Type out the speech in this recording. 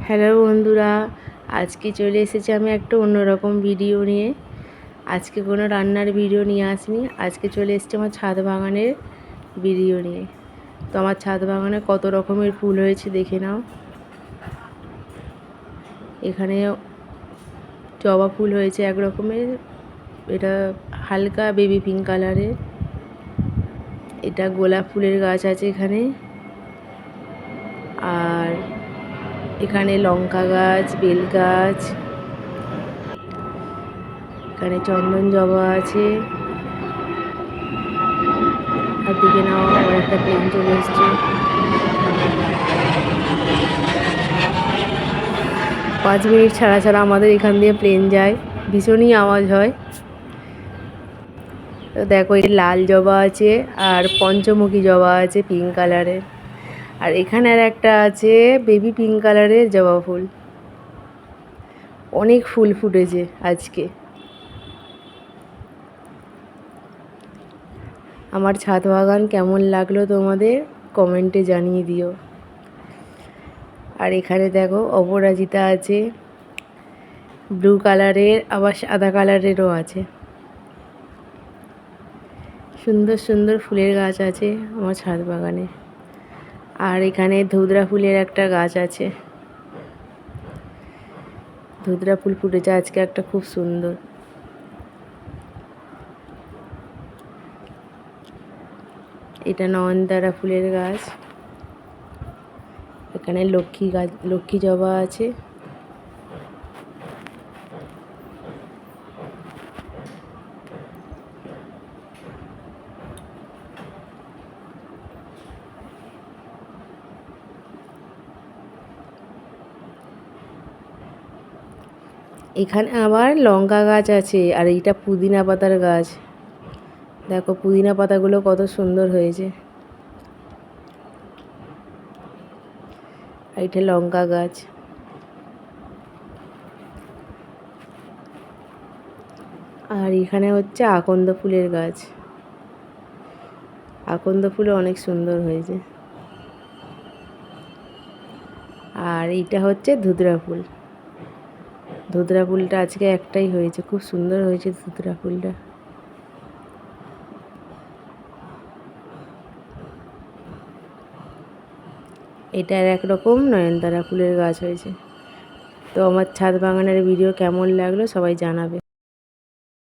Hello বন্ধুরা, আজকে চলে এসেছি আমি একটা অন্যরকম ভিডিও নিয়ে। আজকে কোনো রান্নার ভিডিও নিয়ে আসিনি, আজকে চলে এসেছি আমার ছাদ বাগানের ভিডিও নিয়ে। তো আমার ছাদ বাগানে কত রকমের ফুল হয়েছে দেখে নাও। এখানে জবা ফুল হয়েছে এক রকমের, এটা হালকা বেবি পিঙ্ক কালারের। এটা গোলাপ ফুলের গাছ আছে এখানে। আর এখানে লঙ্কা গাছ, বেল গাছ, এখানে চন্দন জবা আছে। আর দিকে নাও আবার একটা প্লেন চলে এসছে। 5 মিনিট ছাড়া ছাড়া আমাদের এখান দিয়ে প্লেন যায়, ভীষণই আওয়াজ হয়। তো দেখো এই লাল জবা আছে আর পঞ্চমুখী জবা আছে পিঙ্ক কালারের। আর এখানে আর একটা আছে বেবি পিঙ্ক কালারের জবা ফুল। অনেক ফুল ফুটেছে আজকে। আমার ছাদ বাগান কেমন লাগলো তোমাদের কমেন্টে জানিয়ে দিও। আর এখানে দেখো অপরাজিতা আছে, ব্লু কালারের, আবার সাদা কালারেরও আছে। সুন্দর সুন্দর ফুলের গাছ আছে আমার ছাদ বাগানে। আর এখানে ধুতরা ফুলের একটা গাছ আছে, ধুতরা ফুল ফুটেছে আজকে একটা খুব সুন্দর। এটা নয়নতারা ফুলের গাছ। এখানে লক্ষ্মী গাছ, লক্ষ্মী জবা আছে। এখানে আবার লঙ্কা গাছ আছে। আর এইটা পুদিনা পাতার গাছ। দেখো পুদিনা পাতাগুলো কত সুন্দর হয়েছে। এইটা লঙ্কা গাছ। আর এখানে হচ্ছে আকন্দ ফুলের গাছ। আকন্দ ফুলও অনেক সুন্দর হয়েছে। আর এইটা হচ্ছে ধুতরা ফুল। ধুতরা ফুলটা আজকে একটাই হয়েছে, খুব সুন্দর হয়েছে ধুতরা ফুলটা। এটা একরকম নয়নতারা ফুলের গাছ হয়েছে। তো আমার ছাদ বাগানের ভিডিও কেমন লাগলো সবাই জানাবে।